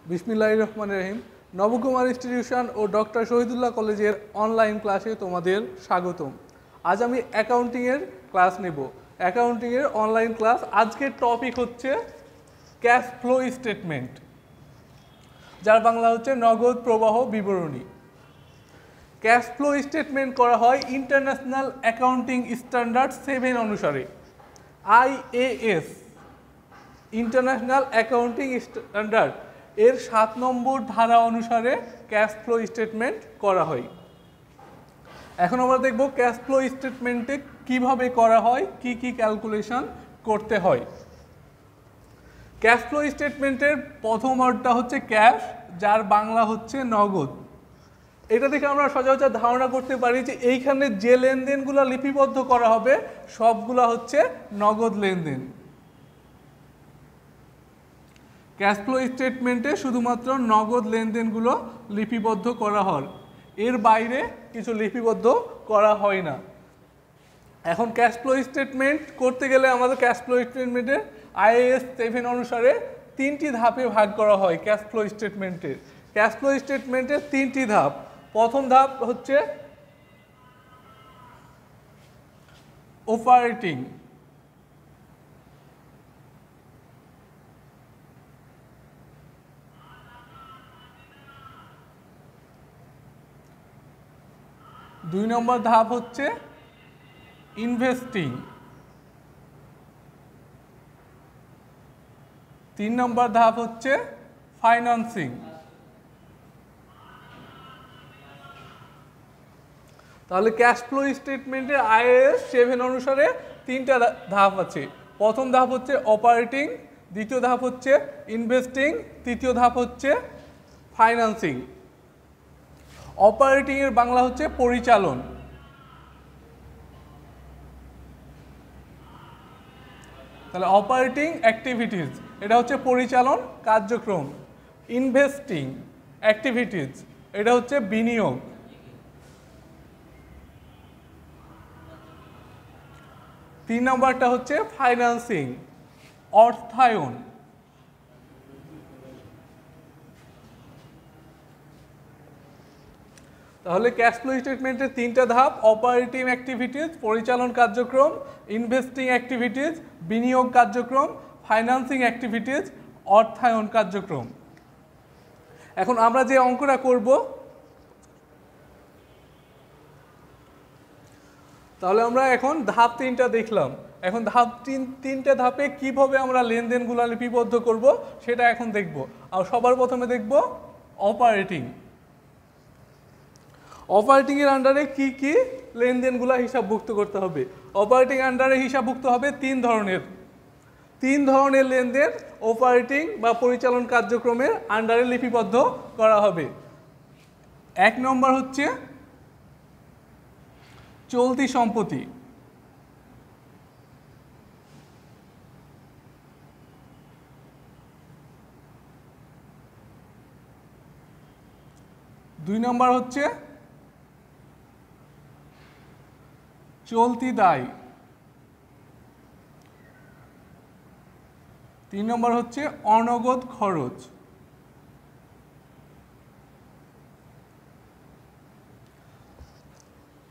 বিসমিল্লাহির রহমানির রহিম। নবকুমার ইনস্টিটিউশন ও ডক্টর শহীদুল্লাহ কলেজের অনলাইন ক্লাসে তোমাদের স্বাগতম। আজ আমি অ্যাকাউন্টিংয়ের ক্লাস নেব। অ্যাকাউন্টিংয়ের অনলাইন ক্লাস। আজকের টপিক হচ্ছে ক্যাশ ফ্লো স্টেটমেন্ট, যার বাংলা হচ্ছে নগদ প্রবাহ বিবরণী। ক্যাশ ফ্লো স্টেটমেন্ট করা হয় ইন্টারন্যাশনাল অ্যাকাউন্টিং স্ট্যান্ডার্ড 7 অনুসারে। IAS ইন্টারন্যাশনাল অ্যাকাউন্টিং স্ট্যান্ডার্ড এর 7 নম্বর ধারা অনুসারে ক্যাশ ফ্লো স্টেটমেন্ট করা হয়। এখন আমরা দেখব ক্যাশ ফ্লো স্টেটমেন্টে কিভাবে করা হয়, কি কি ক্যালকুলেশন করতে হয়। ক্যাশ ফ্লো স্টেটমেন্টের প্রথম ওয়ার্ডটা হচ্ছে ক্যাশ, যার বাংলা হচ্ছে নগদ। এটা থেকে আমরা সচরাচর ধারণা করতে পারি যে এইখানে যে লেনদেনগুলো লিপিবদ্ধ করা হবে সবগুলা হচ্ছে নগদ লেনদেন। ক্যাশ ফ্লো স্টেটমেন্টে শুধুমাত্র নগদ লেনদেনগুলো লিপিবদ্ধ করা হয়, এর বাইরে কিছু লিপিবদ্ধ করা হয় না। এখন ক্যাশ ফ্লো স্টেটমেন্ট করতে গেলে আমাদের ক্যাশ ফ্লো স্টেটমেন্টে IAS 7 অনুসারে 3টি ধাপে ভাগ করা হয়। ক্যাশ ফ্লো স্টেটমেন্টের 3টি ধাপ। প্রথম ধাপ হচ্ছে অপারেটিং, দুই নম্বর ধাপ হচ্ছে ইনভেস্টিং, 3 নম্বর ধাপ হচ্ছে ফাইন্যান্সিং। তাহলে ক্যাশ ফ্লো স্টেটমেন্টে IAS 7 অনুসারে 3টা ধাপ আছে। প্রথম ধাপ হচ্ছে অপারেটিং, দ্বিতীয় ধাপ হচ্ছে ইনভেস্টিং, তৃতীয় ধাপ হচ্ছে ফাইন্যান্সিং। অপারেটিং এর বাংলা হচ্ছে পরিচালন। তাহলে অপারেটিং অ্যাক্টিভিটিস এটা হচ্ছে পরিচালন কার্যক্রম। ইনভেস্টিং অ্যাক্টিভিটিস এটা হচ্ছে বিনিয়োগ। 3 নম্বরটা হচ্ছে ফাইন্যান্সিং, অর্থায়ন। তাহলে ক্যাশ ফ্লো স্টেটমেন্টের 3টা ধাপ: অপারেটিং অ্যাক্টিভিটিস পরিচালন কার্যক্রম, ইনভেস্টিং অ্যাক্টিভিটিস বিনিয়োগ কার্যক্রম, ফাইন্যান্সিং অ্যাক্টিভিটিস অর্থায়ন কার্যক্রম। এখন আমরা যে অঙ্কটা করব, তাহলে আমরা এখন ধাপ 3টা দেখলাম। এখন ধাপ 3টা ধাপে কিভাবে আমরা লেনদেনগুলো লিপিবদ্ধ করব সেটা এখন দেখব। আর সবার প্রথমে দেখব অপারেটিং। অপারেটিং এর আন্ডারে কি কি লেনদেনগুলো হিসাবভুক্ত করতে হবে। অপারেটিং আন্ডারে হিসাবভুক্ত হবে 3 ধরনের লেনদেন অপারেটিং বা পরিচালন কার্যক্রমের আন্ডারে লিপিবদ্ধ করা হবে। 1 নম্বর হচ্ছে চলতি সম্পত্তি, 2 নম্বর হচ্ছে চলতি দায়, 3 নম্বর হচ্ছে অনগদ খরচ।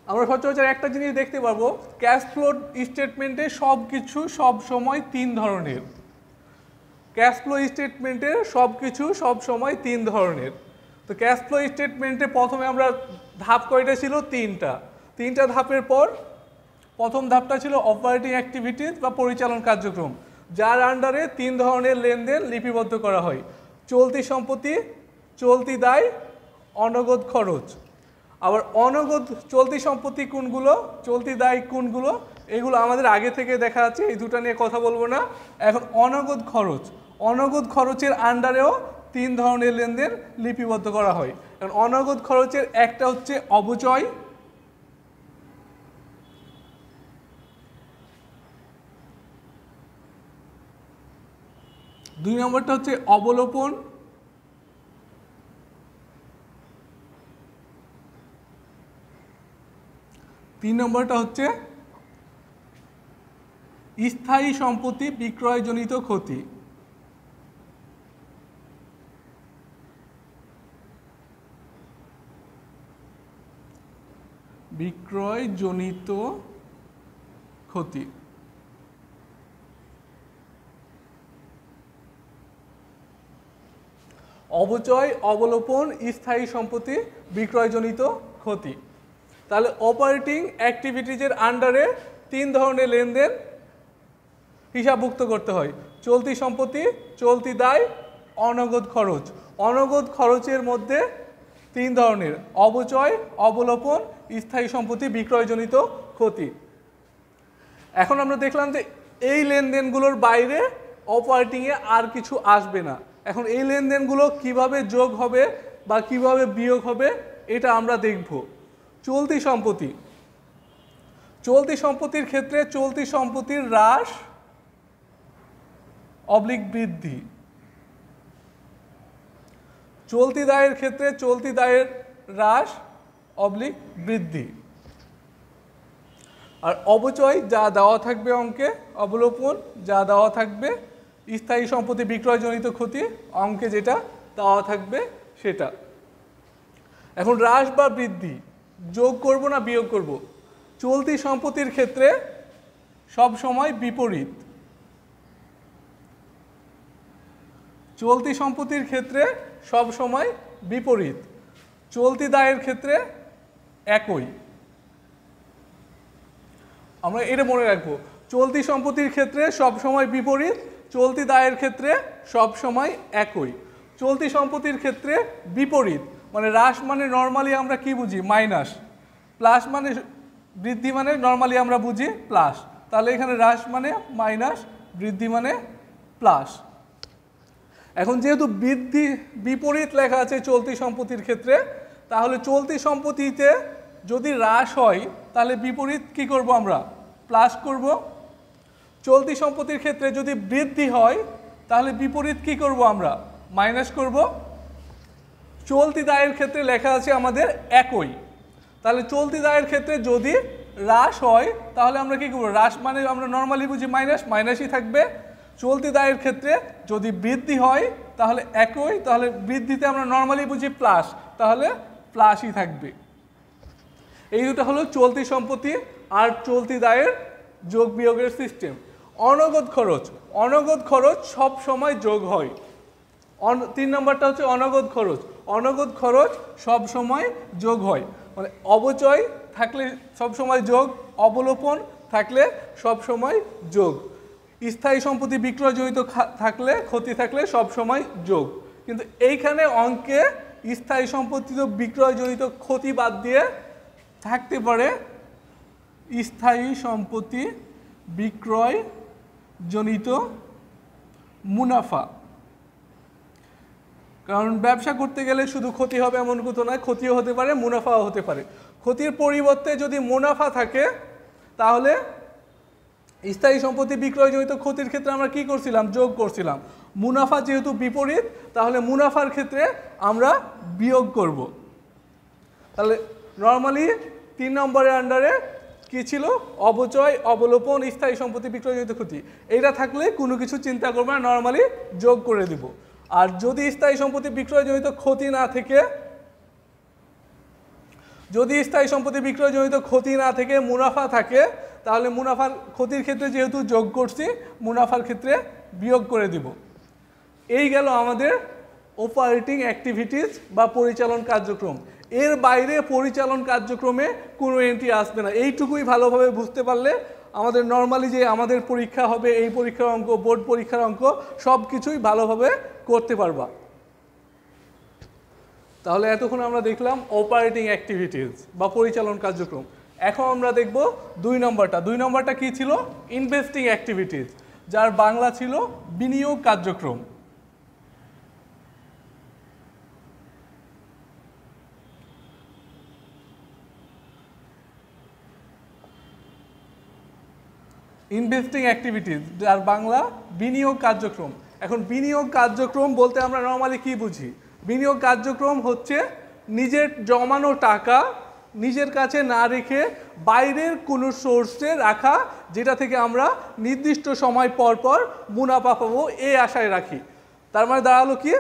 আমরা সচরাচর একটা জিনিস দেখতে পাবো, ক্যাশ ফ্লো স্টেটমেন্টে সব কিছু সব সময় 3 ধরনের। ক্যাশ ফ্লো স্টেটমেন্টে সব কিছু সব সময় 3 ধরনের। তো ক্যাশ ফ্লো স্টেটমেন্টে প্রথমে আমরা ধাপ কয়টা ছিল? 3টা ধাপের পর প্রথম ধাপটা ছিল অপারেটিং অ্যাক্টিভিটিস বা পরিচালন কার্যক্রম, যার আন্ডারে 3 ধরনের লেনদেন লিপিবদ্ধ করা হয়: চলতি সম্পত্তি, চলতি দায়, অনগদ খরচ। আবার অনগদ চলতি সম্পত্তি কোনগুলো, চলতি দায় কোনগুলো, এগুলো আমাদের আগে থেকে দেখা আছে, এই দুটো নিয়ে কথা বলবো না। এখন অনগদ খরচের আন্ডারেও 3 ধরনের লেনদেন লিপিবদ্ধ করা হয়। এখন অনগদ খরচের একটা হচ্ছে অবচয়, দুই নম্বরটা হচ্ছে অবলোপন, 3 নম্বরটা হচ্ছে স্থায়ী সম্পত্তি বিক্রয়জনিত ক্ষতি। বিক্রয়জনিত ক্ষতি। অপচয়, অবলোপন, স্থায়ী সম্পত্তি, বিক্রয়জনিত ক্ষতি। তাহলে অপারেটিং অ্যাক্টিভিটিজের আন্ডারে 3 ধরনের লেনদেন হিসাবভুক্ত করতে হয়: চলতি সম্পত্তি, চলতি দায়, অনগদ খরচ। অনগদ খরচের মধ্যে 3 ধরনের: অপচয়, অবলোপন, স্থায়ী সম্পত্তি, বিক্রয়জনিত ক্ষতি। এখন আমরা দেখলাম যে এই লেনদেনগুলোর বাইরে অপারেটিংয়ে আর কিছু আসবে না। এখন এই লেনদেনগুলো কিভাবে যোগ হবে বা কিভাবে বিয়োগ হবে এটা আমরা দেখব। চলতি সম্পত্তি। চলতি সম্পত্তির ক্ষেত্রে চলতি সম্পত্তির হ্রাস অবলিক বৃদ্ধি। চলতি দায়ের ক্ষেত্রে চলতি দায়ের হ্রাস অবলিক বৃদ্ধি। আর অপচয় যা দেওয়া থাকবে অঙ্কে, অবলোপন যা দেওয়া থাকবে, স্থায়ী সম্পত্তি বিক্রয়জনিত ক্ষতি অঙ্কে যেটা দেওয়া থাকবে সেটা। এখন হ্রাস বা বৃদ্ধি যোগ করব না বিয়োগ করব? চলতি সম্পত্তির ক্ষেত্রে সব সময় বিপরীত। চলতি সম্পত্তির ক্ষেত্রে সব সময় বিপরীত। চলতি দায়ের ক্ষেত্রে একই। আমরা এটা মনে রাখবো, চলতি সম্পত্তির ক্ষেত্রে সব সময় বিপরীত, চলতি দায়ের ক্ষেত্রে সব সময় একই। চলতি সম্পত্তির ক্ষেত্রে বিপরীত মানে হ্রাস মানে নর্মালি আমরা কি বুঝি? মাইনাস। প্লাস মানে বৃদ্ধি মানে নর্মালি আমরা বুঝি প্লাস। তাহলে এখানে হ্রাস মানে মাইনাস, বৃদ্ধি মানে প্লাস। এখন যেহেতু বৃদ্ধি বিপরীত লেখা আছে চলতি সম্পত্তির ক্ষেত্রে, তাহলে চলতি সম্পত্তিতে যদি হ্রাস হয় তাহলে বিপরীত কি করব? আমরা প্লাস করব। চলতি সম্পত্তির ক্ষেত্রে যদি বৃদ্ধি হয় তাহলে বিপরীত কি করব? আমরা মাইনাস করব। চলতি দায়ের ক্ষেত্রে লেখা আছে আমাদের একই। তাহলে চলতি দায়ের ক্ষেত্রে যদি হ্রাস হয় তাহলে আমরা কি করব? হ্রাস মানে আমরা নর্মালি বুঝি মাইনাস, মাইনাসই থাকবে। চলতি দায়ের ক্ষেত্রে যদি বৃদ্ধি হয় তাহলে একই, তাহলে বৃদ্ধিতে আমরা নর্মালি বুঝি প্লাস, তাহলে প্লাসই থাকবে। এই দুটো হলো চলতি সম্পত্তি আর চলতি দায়ের যোগ বিয়োগের সিস্টেম। অনগদ খরচ। অনগদ খরচ সব সময় যোগ হয়। 3 নম্বরটা হচ্ছে অনগদ খরচ। অনগদ খরচ সব সময় যোগ হয়, মানে অপচয় থাকলে সব সময় যোগ, অবলোপন থাকলে সব সময় যোগ, স্থায়ী সম্পত্তি বিক্রয়জনিত থাকলে ক্ষতি থাকলে সব সময় যোগ। কিন্তু এইখানে অঙ্কে স্থায়ী সম্পত্তি তো বিক্রয়জনিত ক্ষতি বাদ দিয়ে থাকতে পারে স্থায়ী সম্পত্তি বিক্রয়জনিত মুনাফা। কারণ ব্যবসা করতে গেলে শুধু ক্ষতি হবে এমন কথা নয়, ক্ষতিও হতে পারে, মুনাফাও হতে পারে। ক্ষতির পরিবর্তে যদি মুনাফা থাকে তাহলে স্থায়ী সম্পত্তি বিক্রয়জনিত ক্ষতির ক্ষেত্রে আমরা কি করছিলাম? যোগ করছিলাম। মুনাফা যেহেতু বিপরীত তাহলে মুনাফার ক্ষেত্রে আমরা বিয়োগ করব। তাহলে নর্মালি 3 নম্বরের আন্ডারে কি ছিল? অপচয়, অবলোপন, স্থায়ী সম্পত্তি বিক্রয়জনিত ক্ষতি। এইটা থাকলে কোনো কিছু চিন্তা করবো না, নর্মালি যোগ করে দিব। আর যদি স্থায়ী সম্পত্তি বিক্রয়জনিত ক্ষতি না থেকে, যদি স্থায়ী সম্পত্তি বিক্রয়জনিত ক্ষতি না থেকে মুনাফা থাকে তাহলে মুনাফার ক্ষতির ক্ষেত্রে যেহেতু যোগ করছি মুনাফার ক্ষেত্রে বিয়োগ করে দিব। এই গেল আমাদের অপারেটিং অ্যাক্টিভিটিস বা পরিচালন কার্যক্রম। এর বাইরে পরিচালন কার্যক্রমে কোনো এন্ট্রি আসবে না। এইটুকুই ভালোভাবে বুঝতে পারলে আমাদের নর্মালি যে আমাদের পরীক্ষা হবে, এই পরীক্ষার অঙ্ক, বোর্ড পরীক্ষার অঙ্ক সব কিছুই ভালোভাবে করতে পারবা। তাহলে এতক্ষণ আমরা দেখলাম অপারেটিং অ্যাক্টিভিটিস বা পরিচালন কার্যক্রম। এখন আমরা দেখব 2 নম্বরটা। 2 নম্বরটা কি ছিল? ইনভেস্টিং অ্যাক্টিভিটিস, যার বাংলা ছিল বিনিয়োগ কার্যক্রম। ইনভেস্টিং অ্যাক্টিভিটিস যার বাংলা বিনিয়োগ কার্যক্রম। এখন বিনিয়োগ কার্যক্রম বলতে আমরা নর্মালি কি বুঝি? বিনিয়োগ কার্যক্রম হচ্ছে নিজের জমানো টাকা নিজের কাছে না রেখে বাইরের কোনো সোর্সে রাখা, যেটা থেকে আমরা নির্দিষ্ট সময় পর পর মুনাফা পাবো এই আশায় রাখি। তার মানে দাঁড়ালো কি?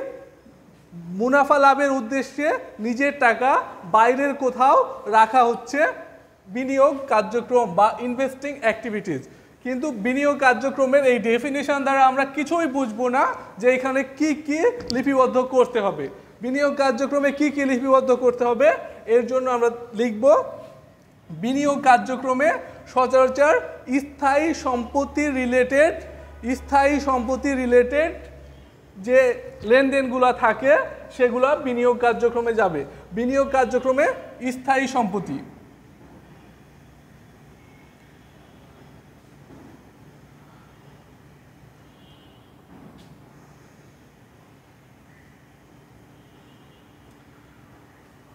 মুনাফা লাভের উদ্দেশ্যে নিজের টাকা বাইরের কোথাও রাখা হচ্ছে বিনিয়োগ কার্যক্রম বা ইনভেস্টিং অ্যাক্টিভিটিস। কিন্তু বিনিয়োগ কার্যক্রমের এই ডেফিনিশন দ্বারা আমরা কিছুই বুঝবো না যে এখানে কি কি লিপিবদ্ধ করতে হবে। বিনিয়োগ কার্যক্রমে কি কি লিপিবদ্ধ করতে হবে এর জন্য আমরা লিখব বিনিয়োগ কার্যক্রমে সচরাচর স্থায়ী সম্পত্তি রিলেটেড যে লেনদেনগুলো থাকে সেগুলো বিনিয়োগ কার্যক্রমে যাবে। বিনিয়োগ কার্যক্রমে স্থায়ী সম্পত্তি,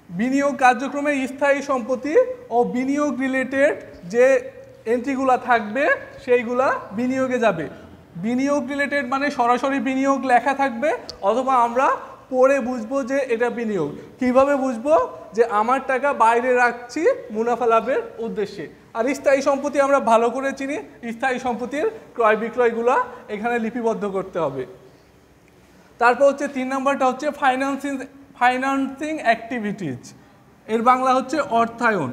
বিনিয়োগ কার্যক্রমে স্থায়ী সম্পত্তি ও বিনিয়োগ রিলেটেড যে এন্ট্রিগুলো থাকবে সেইগুলা বিনিয়োগে যাবে। বিনিয়োগ রিলেটেড মানে সরাসরি বিনিয়োগ লেখা থাকবে, অথবা আমরা পড়ে বুঝবো যে এটা বিনিয়োগ। কিভাবে বুঝবো? যে আমার টাকা বাইরে রাখছি মুনাফা লাভের উদ্দেশ্যে। আর স্থায়ী সম্পত্তি আমরা ভালো করে চিনি, স্থায়ী সম্পত্তির ক্রয় বিক্রয়গুলো এখানে লিপিবদ্ধ করতে হবে। তারপর হচ্ছে 3 নম্বরটা হচ্ছে ফাইন্যান্সিং অ্যাক্টিভিটিজ, এর বাংলা হচ্ছে অর্থায়ন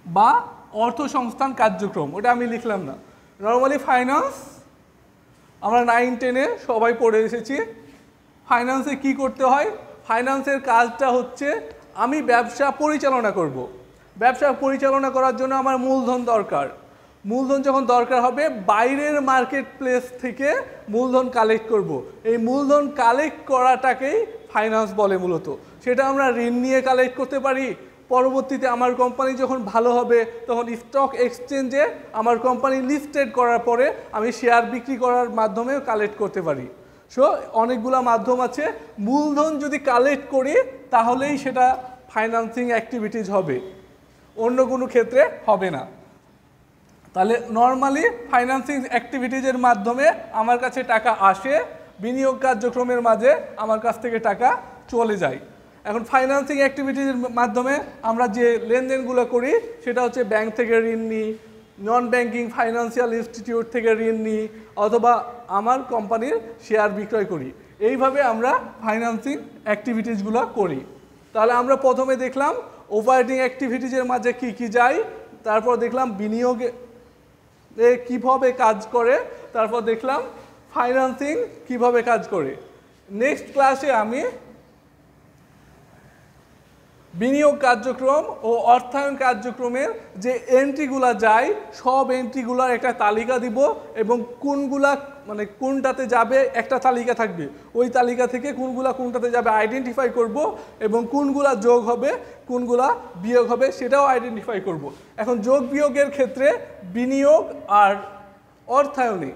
বা অর্থ সংস্থান কার্যক্রম। ওটা আমি লিখলাম না। নর্মালি ফাইন্যান্স আমরা 9-10-এ সবাই পড়ে এসেছি। ফাইন্যান্সে কি করতে হয়? ফাইন্যান্সের কাজটা হচ্ছে আমি ব্যবসা পরিচালনা করব। ব্যবসা পরিচালনা করার জন্য আমার মূলধন দরকার। মূলধন যখন দরকার হবে বাইরের মার্কেট প্লেস থেকে মূলধন কালেক্ট করব। এই মূলধন কালেক্ট করাটাকেই ফাইন্যান্স বলে মূলত। সেটা আমরা ঋণ নিয়ে কালেক্ট করতে পারি। পরবর্তীতে আমার কোম্পানি যখন ভালো হবে তখন স্টক এক্সচেঞ্জে আমার কোম্পানি লিস্টেড করার পরে আমি শেয়ার বিক্রি করার মাধ্যমে কালেক্ট করতে পারি। সো অনেকগুলো মাধ্যম আছে। মূলধন যদি কালেক্ট করি তাহলেই সেটা ফাইন্যান্সিং অ্যাক্টিভিটিজ হবে, অন্য কোনো ক্ষেত্রে হবে না। তাহলে নর্মালি ফাইন্যান্সিং অ্যাক্টিভিটিজের মাধ্যমে আমার কাছে টাকা আসে, বিনিয়োগ কার্যক্রমের মাঝে আমার কাছ থেকে টাকা চলে যায়। এখন ফাইন্যান্সিং অ্যাক্টিভিটিজের মাধ্যমে আমরা যে লেনদেনগুলো করি সেটা হচ্ছে ব্যাংক থেকে ঋণ নিই, নন ব্যাংকিং ফাইন্যান্সিয়াল ইনস্টিটিউট থেকে ঋণ নিই, অথবা আমার কোম্পানির শেয়ার বিক্রয় করি। এইভাবে আমরা ফাইন্যান্সিং অ্যাক্টিভিটিসগুলো করি। তাহলে আমরা প্রথমে দেখলাম অপারেটিং অ্যাক্টিভিটিজের মাঝে কি কি যায়, তারপর দেখলাম বিনিয়োগে কিভাবে কাজ করে, তারপর দেখলাম ফাইন্যান্সিং কিভাবে কাজ করে। নেক্সট ক্লাসে আমি বিনিয়োগ কার্যক্রম ও অর্থায়ন কার্যক্রমের যে এন্ট্রিগুলা যায় সব এন্ট্রিগুলার একটা তালিকা দিব, এবং কোনগুলা মানে কোনটাতে যাবে একটা তালিকা থাকবে। ওই তালিকা থেকে কোনগুলা কোনটাতে যাবে আইডেন্টিফাই করব, এবং কোনগুলা যোগ হবে কোনগুলা বিয়োগ হবে সেটাও আইডেন্টিফাই করব। এখন যোগ বিয়োগের ক্ষেত্রে বিনিয়োগ আর অর্থায়নে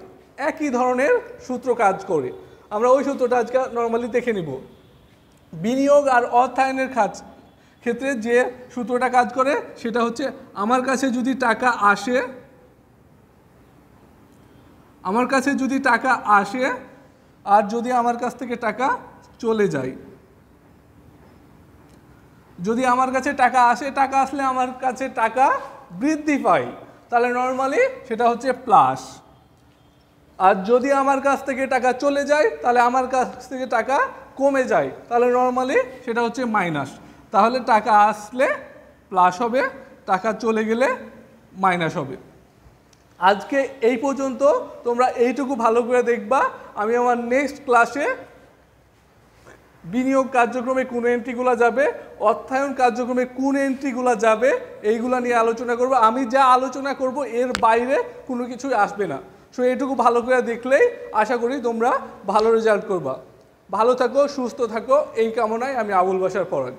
একই ধরনের সূত্র কাজ করে। আমরা ওই সূত্রটা আজকে নর্মালি দেখে নিব। বিনিয়োগ আর অর্থায়নের ক্ষেত্রে যে সূত্রটা কাজ করে সেটা হচ্ছে আমার কাছে যদি টাকা আসে আর যদি আমার কাছ থেকে টাকা চলে যায়, যদি আমার কাছে টাকা আসে, টাকা আসলে আমার কাছে টাকা বৃদ্ধি পায়, তাহলে নর্মালি সেটা হচ্ছে প্লাস। আর যদি আমার কাছ থেকে টাকা চলে যায় তাহলে আমার কাছ থেকে টাকা কমে যায়, তাহলে নর্মালি সেটা হচ্ছে মাইনাস। তাহলে টাকা আসলে প্লাস হবে, টাকা চলে গেলে মাইনাস হবে। আজকে এই পর্যন্ত, তোমরা এইটুকু ভালো করে দেখবা। আমি আমার নেক্সট ক্লাসে বিনিয়োগ কার্যক্রমে কোন এন্ট্রিগুলো যাবে, অর্থায়ন কার্যক্রমে কোন এন্ট্রিগুলো যাবে, এইগুলো নিয়ে আলোচনা করব। আমি যা আলোচনা করব এর বাইরে কোনো কিছুই আসবে না। সো এইটুকু ভালো করে দেখলেই আশা করি তোমরা ভালো রেজাল্ট করবা। ভালো থাকো, সুস্থ থাকো, এই কামনায় আমি আবুল বাশার পরাগ।